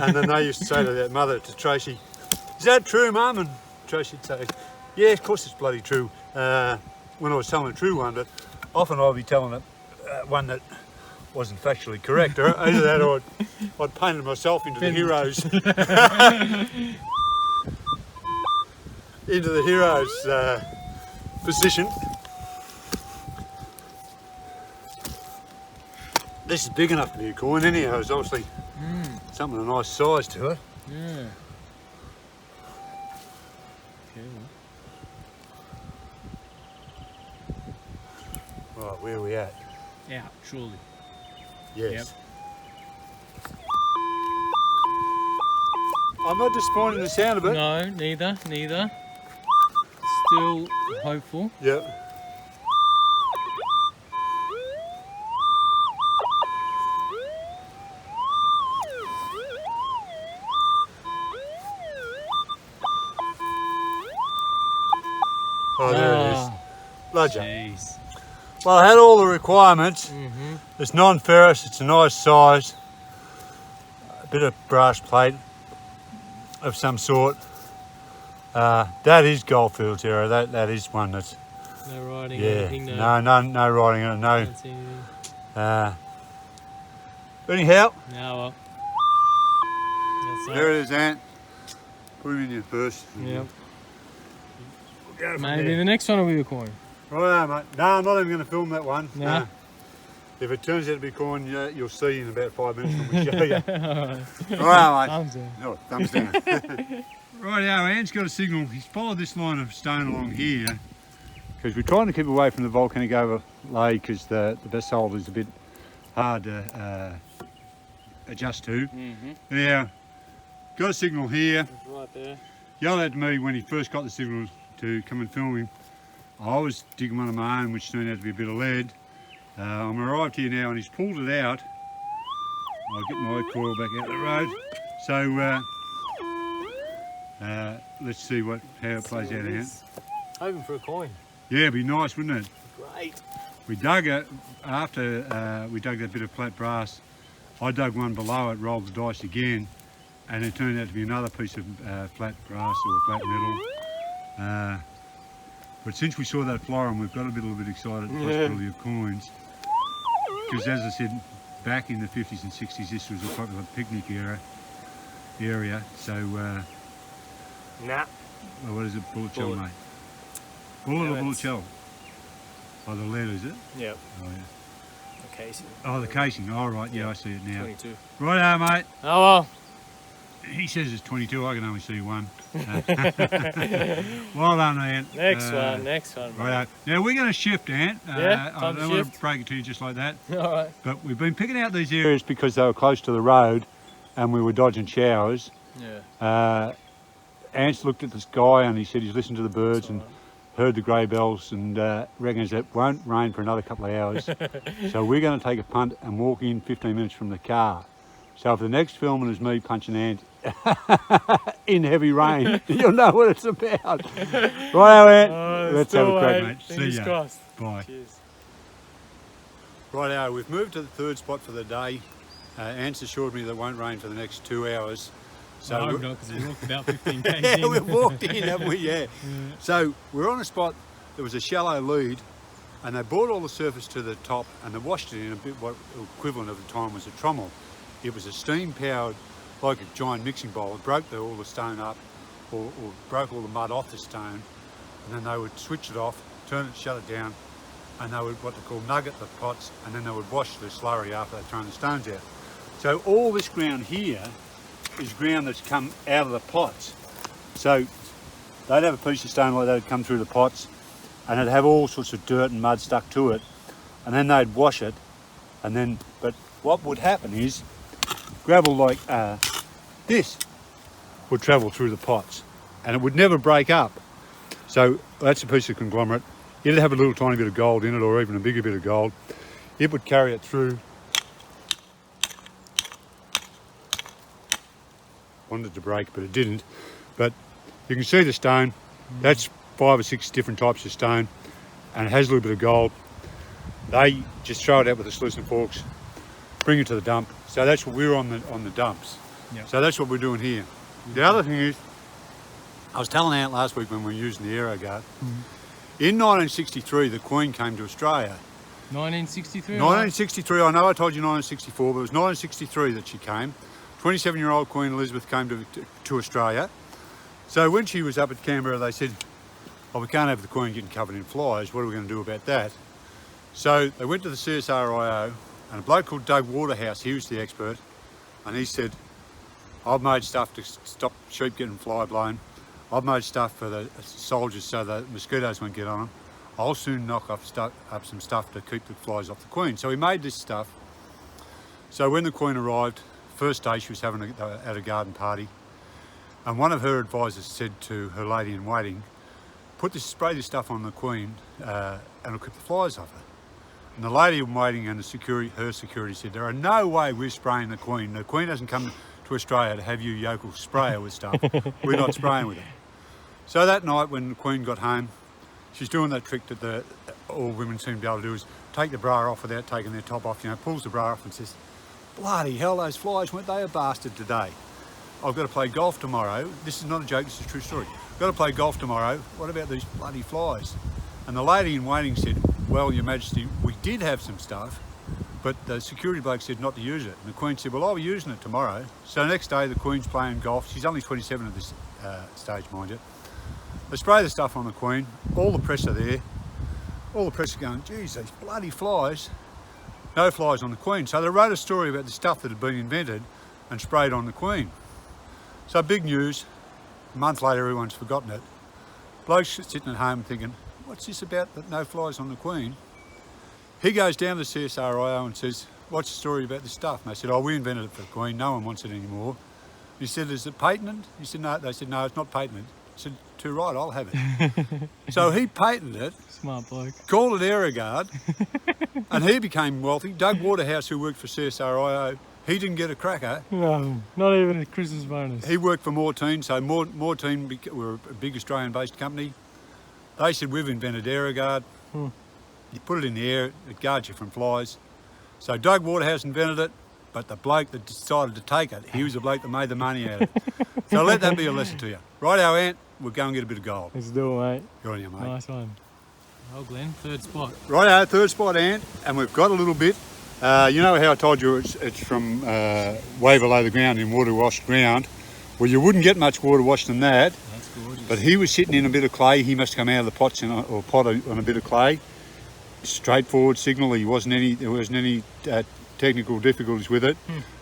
and then they used to say to their mother, to Tracy, "Is that true, Mum?" And Tracy'd say, "Yeah, of course it's bloody true." When I was telling a true one, but often I'd be telling it one that wasn't factually correct. Or either that, or I'd painted myself into the heroes, position. This is big enough to be a coin anyhow. It's obviously something of a nice size to it. Yeah. Okay. Right, where are we at? Out, surely. Yes. I'm not disappointed in the sound of it. No, neither. Still hopeful. Yep. Oh, there it is. Lodger. Jeez. Well, I had all the requirements. It's non-ferrous, it's a nice size. A bit of brass plate of some sort. That is Goldfield's arrow. That is one that's, No riding or yeah, anything, no. no writing on it, no. Don't see anything. But anyhow, No, well. That's there it is, Ant. Put him in your purse. Yep. We'll go from Maybe there. the next one will be a coin. Right, mate. No, I'm not even going to film that one. No? If it turns out to be coin, you'll see in about 5 minutes when we show you. Alright. Right, mate. Thumbs down. Oh, thumbs down. Right, our Ant's got a signal. He's followed this line of stone along here because we're trying to keep away from the volcanic overlay because the basalt is a bit hard to adjust to. Now, got a signal here. It's right there. Yelled at me when he first got the signal to come and film him. I was digging one of my own, which turned out to be a bit of lead. I'm arrived here now and he's pulled it out. I'll get my coil back out the road. So let's see how it plays out here. Hoping for a coin. Yeah, it'd be nice, wouldn't it? Great. We dug it after we dug that bit of flat brass. I dug one below it, rolled the dice again, and it turned out to be another piece of flat brass or flat metal. But since we saw that florin, we've got a little bit excited at the possibility of coins. Because as I said, back in the 50s and 60s, this was a popular picnic area. So, Nah. well, what is it? Bullet shell, Bullet. mate. Bullet Yeah, or bullet that's- shell? Oh, the lead, is it? Yep. Oh, yeah. The casing. Oh, the casing. Oh, right. Yeah, I see it now. 22. Righto, mate. Oh well. He says it's 22. I can only see one. Well done, Ant. Next one. Mate. Righto. Now we're going to shift, Ant. Yeah, I time to don't want to shift. break it to you just like that. Alright. But we've been picking out these areas because they were close to the road and we were dodging showers. Yeah. Ant's looked at the sky and he said he's listened to the birds and heard the grey bells and reckons it won't rain for another couple of hours. So we're going to take a punt and walk in 15 minutes from the car. So if the next filming is me punching Ant in heavy rain, you'll know what it's about. Righto, Ant. Let's have a crack, mate. See Fingers ya. crossed. Bye. Cheers. Righto, we've moved to the third spot for the day. Ant's assured me that it won't rain for the next 2 hours. So I hope not, because we walked about 15 k's yeah, in. we've walked in, haven't we? Yeah. So we're on a spot, there was a shallow lead, and they brought all the surface to the top and they washed it in a bit what equivalent of the time was a trommel. It was a steam powered, like a giant mixing bowl. It broke all the stone up, or broke all the mud off the stone, and then they would switch it off, turn it, shut it down, and they would what they call nugget the pots, and then they would wash the slurry after they'd thrown the stones out. So all this ground here is ground that's come out of the pots. So they'd have a piece of stone like that would come through the pots, and it'd have all sorts of dirt and mud stuck to it, and then they'd wash it, and then, but what would happen is gravel like this would travel through the pots, and it would never break up. So that's a piece of conglomerate. It'd have a little tiny bit of gold in it, or even a bigger bit of gold. It would carry it through. Wanted to break, but it didn't. But you can see the stone. That's 5 or 6 different types of stone, and it has a little bit of gold. They just throw it out with the sluice and forks, bring it to the dump. So that's what we're on the dumps. Yep. So that's what we're doing here. The other thing is, I was telling Ant last week when we were using the AeroGuard, in 1963 the Queen came to Australia. 1963? 1963, I know I told you 1964, but it was 1963 that she came. 27-year-old Queen Elizabeth came to Australia. So when she was up at Canberra, they said, oh, we can't have the Queen getting covered in flies. What are we going to do about that? So they went to the CSIRO, and a bloke called Doug Waterhouse, he was the expert, and he said, I've made stuff to stop sheep getting fly blown. I've made stuff for the soldiers so that mosquitoes won't get on them. I'll soon knock up some stuff to keep the flies off the Queen. So he made this stuff. So when the Queen arrived, first day she was having at a garden party, and one of her advisors said to her lady in waiting, spray this stuff on the Queen and it'll keep the flies off her. And the lady in waiting and her security said, there are no way we're spraying the Queen. The Queen hasn't come to Australia to have you yokel spray her with stuff. We're not spraying with it. So that night when the Queen got home, she's doing that trick that all women seem to be able to do, is take the bra off without taking their top off, pulls the bra off and says, bloody hell, those flies, weren't they a bastard today? I've got to play golf tomorrow. This is not a joke, this is a true story. I've got to play golf tomorrow. What about these bloody flies? And the lady in waiting said, well, Your Majesty, we did have some stuff, but the security bloke said not to use it. And the Queen said, well, I'll be using it tomorrow. So the next day, the Queen's playing golf. She's only 27 at this stage, mind you. They spray the stuff on the Queen. All the press are there. All the press are going, geez, these bloody flies. No flies on the Queen. So they wrote a story about the stuff that had been invented and sprayed on the Queen. So big news. A month later, everyone's forgotten it. Bloke's sitting at home thinking, what's this about that no flies on the Queen? He goes down to the CSIRO and says, what's the story about this stuff? And they said, oh, we invented it for the Queen. No one wants it anymore. He said, is it patented? He said, no. They said, no, it's not patented. He said, too right, I'll have it. So he patented it. Smart bloke. Called it AeroGuard. And he became wealthy. Doug Waterhouse, who worked for CSIRO, he didn't get a cracker. No, not even a Christmas bonus. He worked for Morteen, so Morteen were a big Australian-based company. They said, we've invented AeroGuard. You put it in the air, it guards you from flies. So Doug Waterhouse invented it, but the bloke that decided to take it, he was the bloke that made the money out of it. So let that be a lesson to you. Right, our Ant, we'll go and get a bit of gold. Let's do it, mate. Good on you, mate. Nice one. Well, Glenn, third spot. Right, third spot, Ant, and we've got a little bit. You know how I told you it's from way below the ground in water-washed ground? Well, you wouldn't get much water-washed than that. That's gorgeous. But he was sitting in a bit of clay. He must come out of the pots or pot on a bit of clay. Straightforward signal. There wasn't any technical difficulties with it.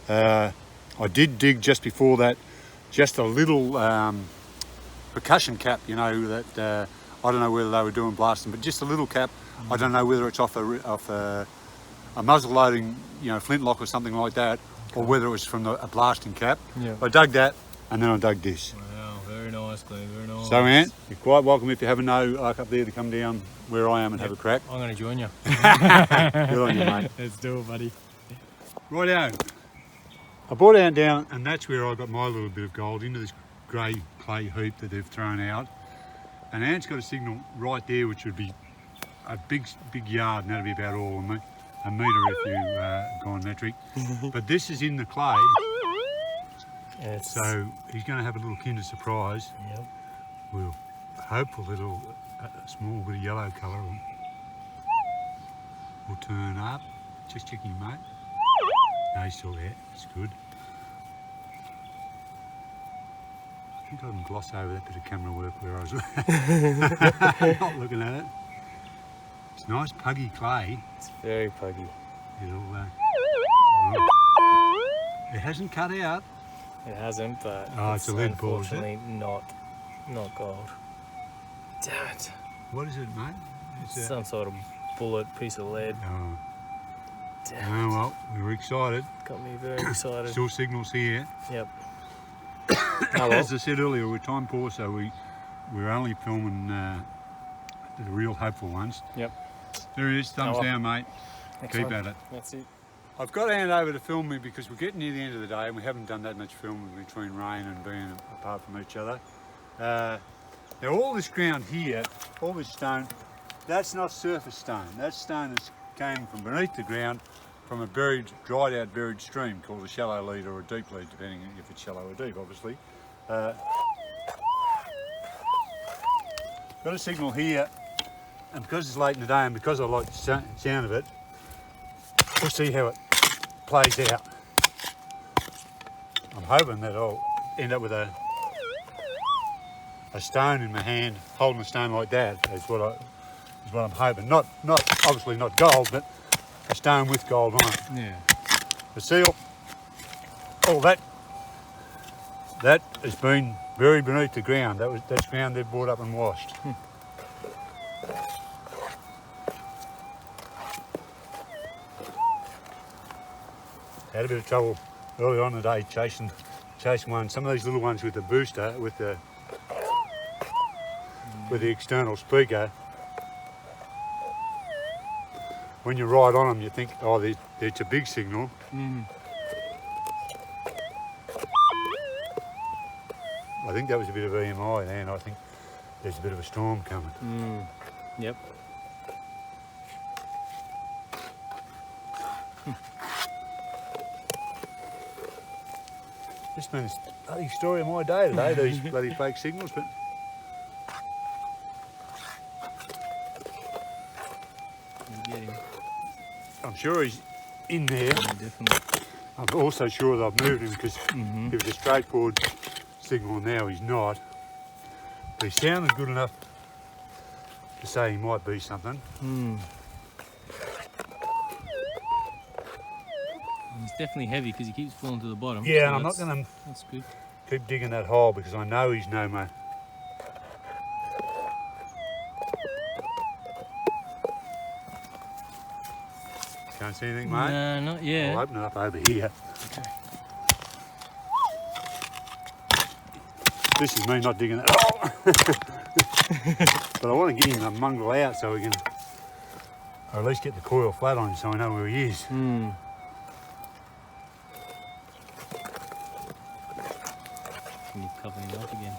I did dig just before that, just a little percussion cap. That I don't know whether they were doing blasting, but just a little cap. I don't know whether it's off a muzzle loading, flintlock or something like that, or whether it was from a blasting cap. Yeah. I dug that, and then I dug this. Wow, very nice, Glenn, very nice. So, Ant, you're quite welcome if you haven't no luck up there to come down where I am and have a crack. I'm going to join you. Good on you, mate. Let's do it, buddy. Righto. I brought Ant down, and that's where I got my little bit of gold, into this grey clay heap that they've thrown out. And Ant's got a signal right there, which would be a big yard, and that'd be about all of me. A metre if you gone metric. But this is in the clay. Yes. So he's going to have a little Kinder surprise. Yep. We'll hope a little, a small bit of yellow colour will turn up. Just checking, mate. No, he's still there. It's good. I think I can gloss over that bit of camera work where I was not looking at it. It's nice puggy clay. It's very puggy. It'll, it hasn't cut out. It hasn't, but It's a lead ball, is it? unfortunately not gold. Damn it. What is it, mate? It's Some sort of bullet piece of lead. oh, Damn it. well, we were excited. Got me very excited. Still signals here. Yep. Oh, well. As I said earlier, we're time poor, so we're only filming the real hopeful ones. Yep. There he is, thumbs Oh, well. down, mate. Excellent. Keep at it. That's it. I've got to hand over to film me because we're getting near the end of the day and we haven't done that much filming between rain and being apart from each other. Now all this ground here, all this stone, that's not surface stone. That's stone that came from beneath the ground from a dried out buried stream called a shallow lead or a deep lead, depending if it's shallow or deep, obviously. Got a signal here, and because it's late in the day and because I like the sound of it, we'll see how it plays out. I'm hoping that I'll end up with a stone in my hand, holding a stone like that. Is what I'm hoping. Not obviously not gold, but a stone with gold on it. Yeah. The seal, all that has been buried beneath the ground. That's ground they've brought up and washed. Had a bit of trouble early on in the day chasing one. Some of these little ones with the booster, with the external speaker. When you're right on them, you think, oh, it's a big signal. I think that was a bit of EMI there, and I think there's a bit of a storm coming. Yep. This been the bloody story of my day today, these bloody fake signals, but You get him. I'm sure he's in there. Yeah, definitely. I'm also sure that I've moved him because it was a straightforward signal. Now he's not. But he sounded good enough to say he might be something. He's definitely heavy because he keeps falling to the bottom. Yeah, so and I'm not that's- going to That's good. keep digging that hole because I know he's no more. Can't see anything, mate? No, not yet. I'll open it up over here. Okay. This is me not digging that hole. But I want to get him a mongrel out so we can, or at least get the coil flat on him so I know where he is. And you're covering it up again.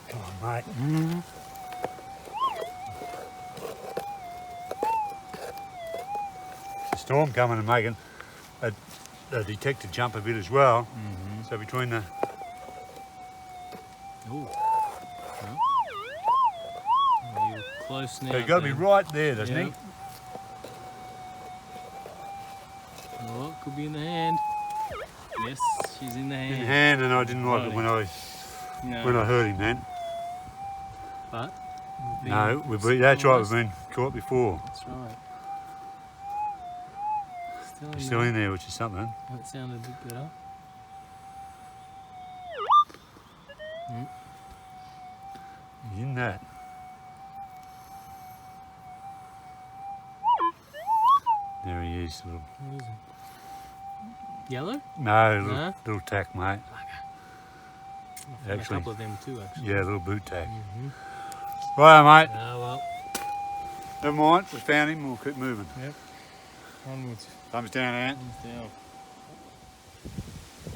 Come on, mate. The storm coming and making a detector jump a bit as well. So between the Ooh. Oh. You're close now. so you've got to be then. right there, doesn't Yep. Oh, it could be in the hand. Yes, she's in the he? In hand. hand, and I didn't like it when No, I heard him then. but we've No, been that's right. We've almost- been caught before. That's right. He's still in there, which is something. That sounded a bit better. He's in that. There he is. Little, What is it? Yellow? no, No? little tack, mate. A Actually, couple of them too, actually. yeah, little boot tack. Right, mate. Ah, well. Never mind. We found him. We'll keep moving. Yep. Onwards. Thumbs down, Ant. Thumbs down.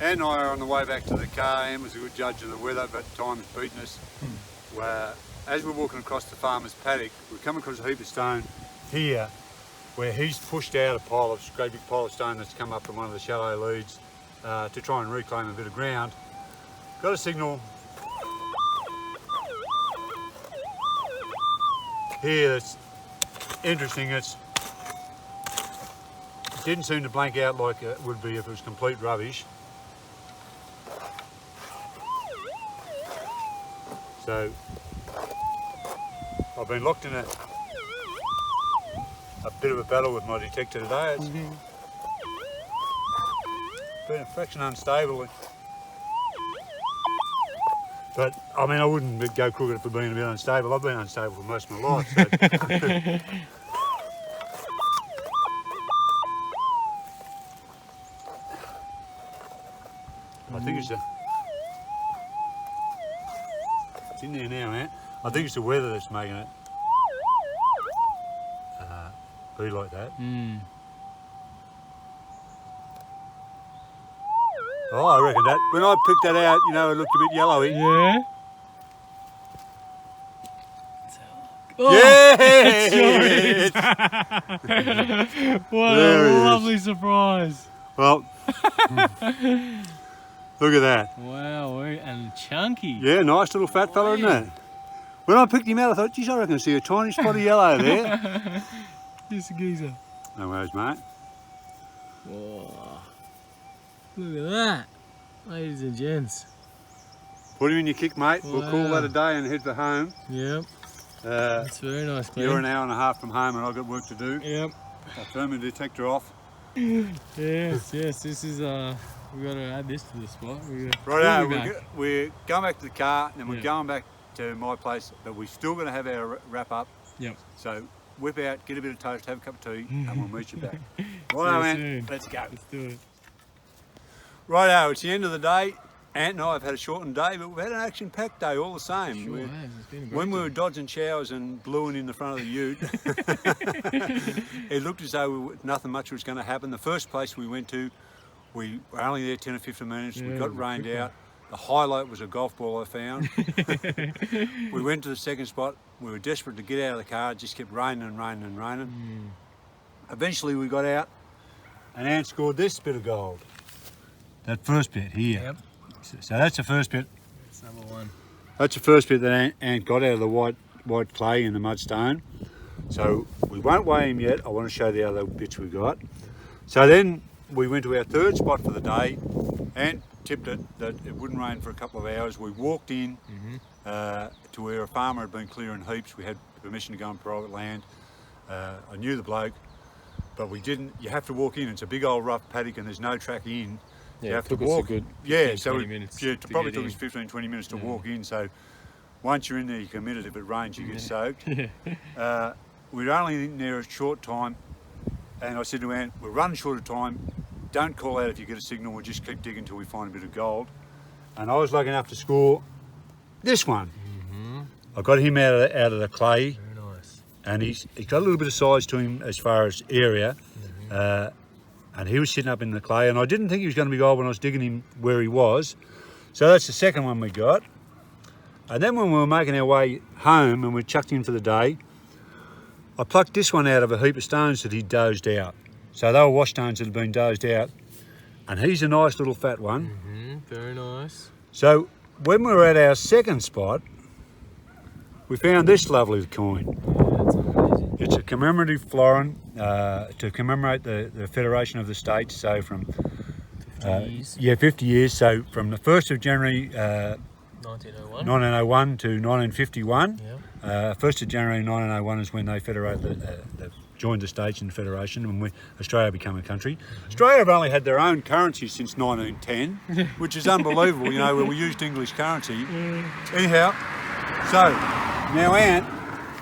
Ant and I are on the way back to the car. Ant was a good judge of the weather, but time's beaten us. Where, as we're walking across the farmer's paddock, we come across a heap of stone here, where he's pushed out a great big pile of stone that's come up from one of the shallow leads to try and reclaim a bit of ground. Got a signal here that's interesting. It didn't seem to blank out like it would be if it was complete rubbish. So I've been locked in a bit of a battle with my detector today. It's been a fraction unstable. But I mean, I wouldn't go crooked for being a bit unstable. I've been unstable for most of my life. So. I think it's in there now, man. I think it's the weather that's making it be like that. Oh, I reckon that. When I picked that out, you know, it looked a bit yellowy. Yeah. Oh, Yes! what There it a is. lovely surprise. Well, look at that. Wow, and chunky. Yeah, nice little fat fella, isn't it? When I picked him out, I thought, geez, I reckon I see a tiny spot of yellow there. Just a geezer. No worries, mate. Whoa. Look at that, ladies and gents. Put him in your kick, mate. We'll call Wow. that a day and head for home. Yep, that's very nice, Glenn. You're an hour and a half from home and I've got work to do. Yep. I'll turn my detector off. Yes, this is we got to add this to the spot. Right, We'll be back. we're going back to the car and then we're Yeah. going back to my place, but we're still going to have our wrap up. Yep. So whip out, get a bit of toast, have a cup of tea, and we'll meet you back. See Righto, you man. soon. Let's go. Let's do it. Righto, it's the end of the day. Ant and I have had a shortened day, but we've had an action-packed day all the same. Sure has. It's been a great When we day. were dodging showers and bluing in the front of the ute, it looked as though nothing much was going to happen. The first place we went to, we were only there 10 or 15 minutes. Yeah, We got it was a rained quick out. The highlight was a golf ball I found. We went to the second spot. We were desperate to get out of the car. It just kept raining and raining and raining. Eventually we got out and Ant scored this bit of gold. That first bit here. Yep. So that's the first bit. That's number one. That's the first bit that Ant got out of the white clay and the mudstone. So we won't weigh him yet. I want to show the other bits we got. So then we went to our third spot for the day. Ant tipped it that it wouldn't rain for a couple of hours. We walked in to where a farmer had been clearing heaps. We had permission to go on private land. I knew the bloke, but we didn't. You have to walk in. It's a big old rough paddock and there's no track in. Yeah, You have it to took us a walk. good Yeah, 15, so 20 minutes it to probably get took us in. 15, 20 minutes to walk in. So once you're in there, you're committed. If it rains, you get soaked. We were only in there a short time, and I said to Ant, we're running short of time. Don't call out if you get a signal. We'll just keep digging until we find a bit of gold. And I was lucky enough to score this one. I got him out of the clay. Very nice. And he's got a little bit of size to him as far as area, and he was sitting up in the clay, and I didn't think he was going to be gold when I was digging him where he was. So that's the second one we got. And then when we were making our way home and we chucked in for the day, I plucked this one out of a heap of stones that he dozed out. So they were wash stones that had been dozed out, and he's a nice little fat one. Very nice. So when we were at our second spot, we found this lovely coin. That's amazing. It's a commemorative florin to commemorate the Federation of the States. So from 50 years. yeah, 50 years. So from the 1st of January 1901. 1901 to 1951. Yeah. 1st of January 1901 is when they joined the states in the Federation, and Australia became a country. Australia have only had their own currency since 1910, which is unbelievable. You know, where we used English currency. Anyhow, so now Ant,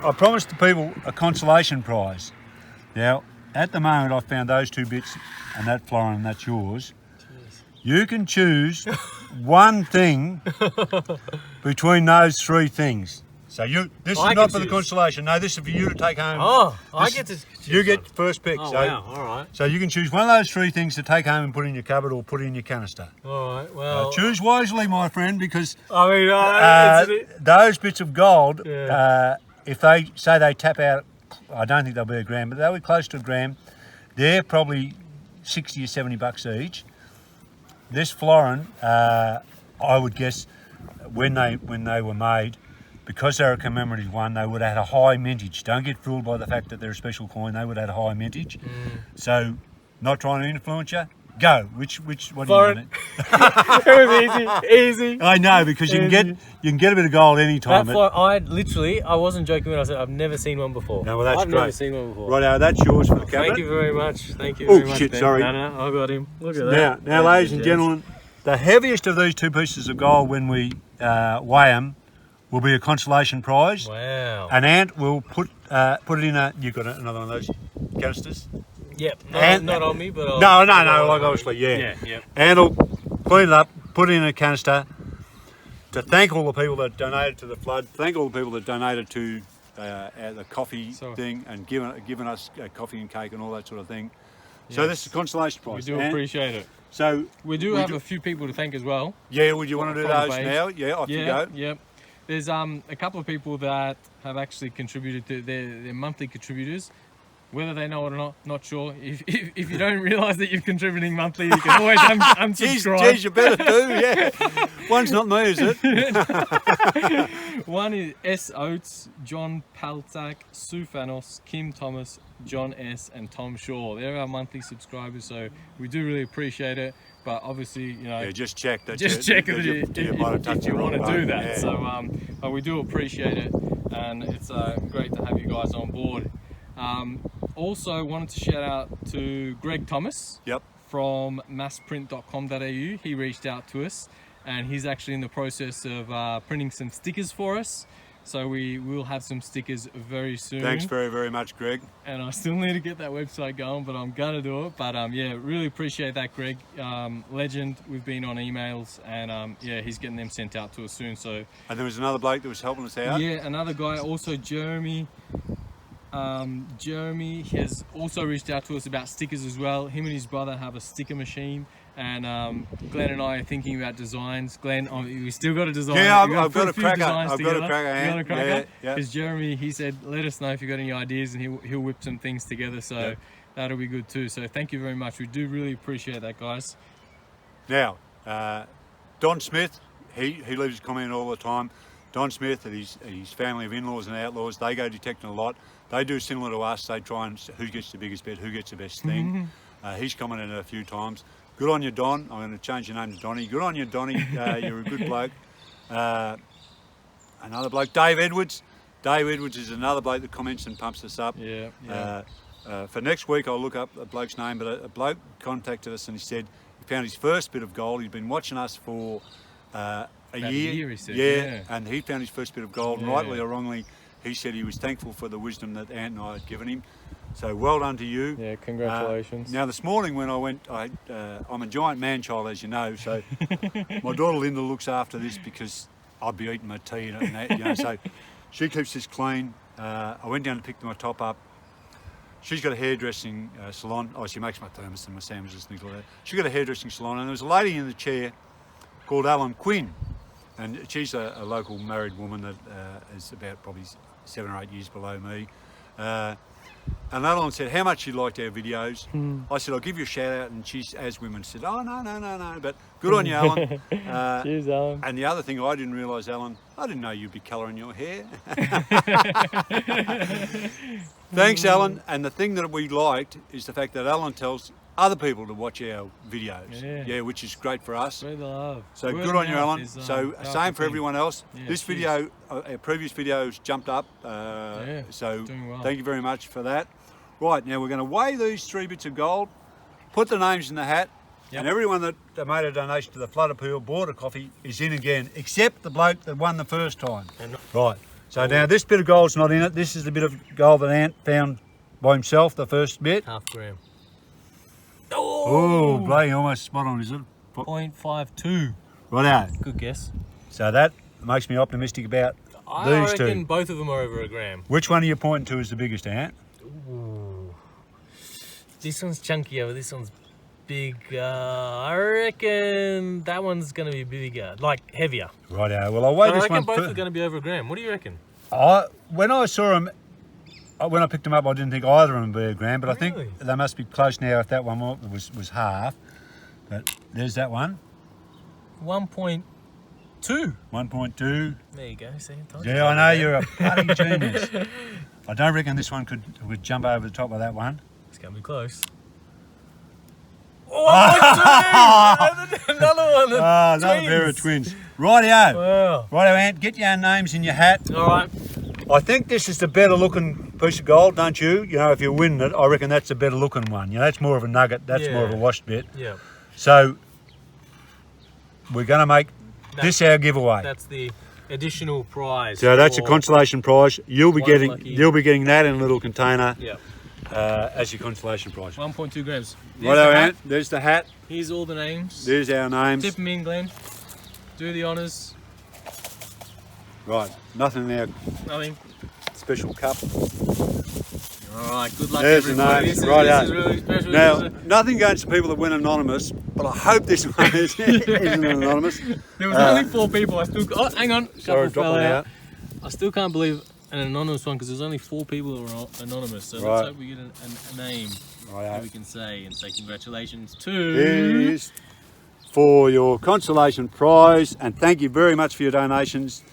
I promised the people a consolation prize. Now, at the moment, I found those two bits and that florin, and that's yours. Cheers. You can choose one thing between those three things. So this I is not can for the choose. constellation. No, this is for you to take home. Oh, I This- get to choose You get one. first pick. Oh, so, wow, all right. So you can choose one of those 3 things to take home and put in your cupboard or put in your canister. All right, well... Choose wisely, my friend, because I mean, those bits of gold, Yeah. if they say they tap out, I don't think they'll be a gram, but they'll be close to a gram. They're probably 60 or 70 bucks each. This florin, I would guess, when they were made, because they're a commemorative one, they would have had a high mintage. Don't get fooled by the fact that they're a special coin. They would have had a high mintage. So, not trying to influence you. Go. What do you Florin. want? It was easy. I know, because you can get a bit of gold anytime. That I wasn't joking when I said I've never seen one before. No, well, that's I've great. never seen one before. Righto, that's yours for the cabinet. Thank you very much. Thank you Oh, very much. shit, Ben. sorry. No, I got him. Look at that. Now, ladies and gentlemen, the heaviest of these 2 pieces of gold when we weigh them will be a consolation prize. Wow. An ant will put it in a. You've got another one of those canisters. Yep. Not on me, but No, like obviously, yeah. Yeah. And will clean it up, put it in a canister to thank all the people that donated to the flood, thank all the people that donated to the coffee thing and given us coffee and cake and all that sort of thing. So Yes. this is a consolation prize. We do appreciate it. So We do have a few people to thank as well. Yeah, would you want to do From the those page. now? Yeah, off you go. Yep. There's a couple of people that have actually contributed to their monthly contributors. Whether they know it or not sure. If you don't realise that you're contributing monthly, you can always unsubscribe. Geez, you better do, yeah. One's not me, is it? One is S. Oates, John Paltak, Sue Fanos, Kim Thomas, John S. and Tom Shaw. They're our monthly subscribers, so we do really appreciate it. But obviously, Yeah, just check that. just check that you might have touched if you the wrong want to do button, that. yeah. So, but we do appreciate it, and it's great to have you guys on board. Also wanted to shout out to Greg Thomas Yep. from massprint.com.au. He reached out to us, and he's actually in the process of printing some stickers for us. So we will have some stickers very soon. Thanks very, very much, Greg. And I still need to get that website going, but I'm gonna do it. But yeah, really appreciate that, Greg. Legend. We've been on emails, and yeah, he's getting them sent out to us soon. So And there was another bloke that was helping us out. yeah, another guy, also Jeremy. Jeremy has also reached out to us about stickers as well. Him and his brother have a sticker machine, and Glenn and I are thinking about designs. Glenn, we still got a design. Yeah, We've I've got a few cracker. designs I've got a together. cracker, You got a Ant. cracker? Yeah. Because Jeremy, he said, let us know if you got any ideas, and he'll whip some things together. So Yeah. that'll be good too. So thank you very much. We do really appreciate that, guys. Now, Don Smith, he leaves a comment all the time. Don Smith and his family of in-laws and outlaws, they go detecting a lot. They do similar to us. They try and who gets the biggest bet, who gets the best thing. He's commented a few times. Good on you, Don. I'm going to change your name to Donny. Good on you, Donny. You're a good bloke. Another bloke, Dave Edwards. Dave Edwards is another bloke that comments and pumps us up. Yeah. For next week, I'll look up a bloke's name, but a bloke contacted us and he said he found his first bit of gold. He'd been watching us for a year. He said, yeah, and he found his first bit of gold. Yeah. Rightly or wrongly, he said he was thankful for the wisdom that Ant and I had given him. So well done to you. Yeah, congratulations. Now this morning when I went, I'm a giant man child, as you know, so my daughter Linda looks after this because I'd be eating my tea and that, you know, so she keeps this clean. I went down to pick my top up. She's got a hairdressing salon. Oh, she makes my thermos and my sandwiches and things like that. She's got a hairdressing salon, and there was a lady in the chair called Alan Quinn, and she's a local married woman that is about probably 7 or 8 years below me. And Alan said how much she liked our videos. I said, I'll give you a shout out, and she's, as women, said, oh, no, but good on you, Alan. Cheers, Alan. And the other thing I didn't realise, Alan, I didn't know you'd be colouring your hair. Thanks, Alan. And the thing that we liked is the fact that Alan tells other people to watch our videos. Yeah. Which is great for us. Spread the love. So Word good of on you, mouth Alan. is, So powerful same for thing. everyone else. Yeah, This cheers. video, our previous videos jumped up. So doing well. thank you very much for that. Right, now we're going to weigh these 3 bits of gold, put the names in the hat, Yep. and everyone that made a donation to the Flood Appeal bought a coffee is in again, except the bloke that won the first time. Right, so now this bit of gold's not in it. This is the bit of gold that Ant found by himself, the first bit. Half gram. Oh, bloody almost spot on, is it? 0.52. Right out. Good guess. So that makes me optimistic about I These reckon two. both of them are over a gram. Which one are you pointing to as the biggest, Ant? Ooh. This one's chunkier, this one's big. I reckon that one's going to be bigger, like heavier. Righto. Well, I'll weigh I this reckon one. both are going to be over a gram. What do you reckon? When I saw them, when I picked them up, I didn't think either of them would be a gram, but I Really? think they must be close now if that one was half. But there's that one. 1.2. 1.2. There you go. See, told you Yeah, I know so. you're a bloody genius. I don't reckon this one could jump over the top of that one. It's going to be close. Oh, 1.2! Another one. Oh, another pair of twins. Rightio. Wow. Righto, Ant, get your names in your hat. All right. I think this is the better looking piece of gold, don't you? You know, if you're winning it, I reckon that's the better looking one. You know, that's more of a nugget. That's more of a Yeah. washed bit. Yeah. So we're going to make this our giveaway. That's the additional prize. So that's a for- consolation prize. You'll be One getting lucky- that in a little container Yeah. as your consolation prize. 1.2 grams. There's Righto, the hat. Ant. There's the hat. Here's all the names. There's our names. Tip them in, Glenn. Do the honours. Right. Nothing in our Nothing. special cup. All right. Good luck, There's the everybody. names. This is, Righto. this is really special. Now, This is nothing against the people that win anonymous, but I hope this one isn't anonymous. there was only 4 people. I still. Oh, hang on. Sorry, Couple drop fell one out. out. I still can't believe an anonymous one because there's only 4 people that were anonymous. So Right. let's hope we get a name Righto. that we can say and say congratulations to. Here's for your consolation prize, and thank you very much for your donations.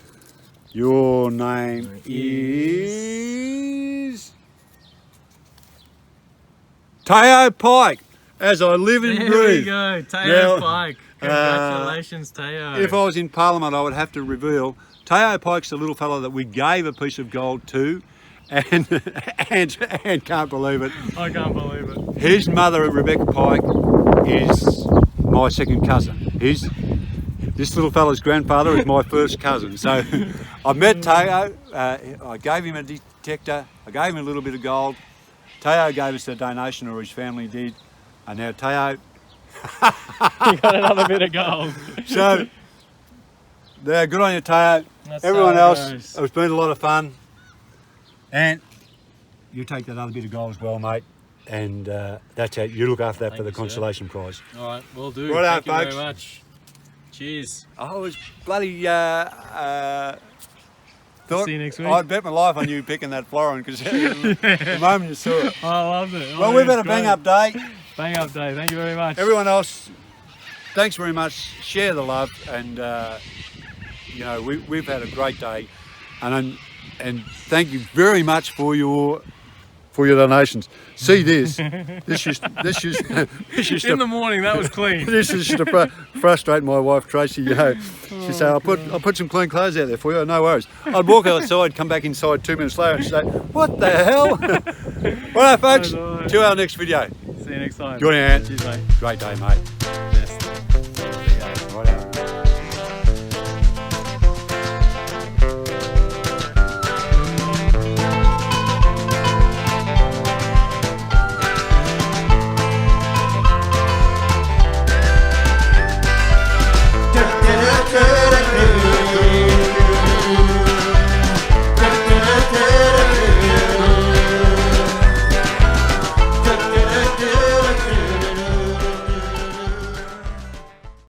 Your name is Teo Pike. As I live and There we breathe. go, Teo Now, Pike. Congratulations, Teo. If I was in Parliament, I would have to reveal Teo Pike's the little fellow that we gave a piece of gold to, and can't believe it. I can't believe it. His mother, Rebecca Pike, is my second cousin. This little fella's grandfather is my first cousin. So I met Teo, I gave him a detector, I gave him a little bit of gold. Teo gave us a donation, or his family did, and now Teo. You got another bit of gold. So, there, good on you, Teo. That's Everyone how it else, goes. it's been a lot of fun. And you take that other bit of gold as well, mate. And that's it. You look after that Thank for the you, sir. consolation prize. All right, will do. Righto, Thank you folks. very much. Cheers. I was bloody thought See you next week. I'd bet my life on you picking that florin because the moment you saw it. I loved it. Well, we've had a bang up day. Bang up day. Thank you very much. Everyone else, thanks very much. Share the love, and you know we've had a great day, and thank you very much for your donations. See this? This used In the morning, that was clean. This is to frustrate my wife Tracy. You know, she'd say, "I'll put some clean clothes out there for you." No worries. I'd walk outside, come back inside 2 minutes later, and she'd say, "What the hell?" Right, folks. Bye-bye. To our next video. See you next time. Good on you, Ant. Cheers, mate. Great day, mate. Best.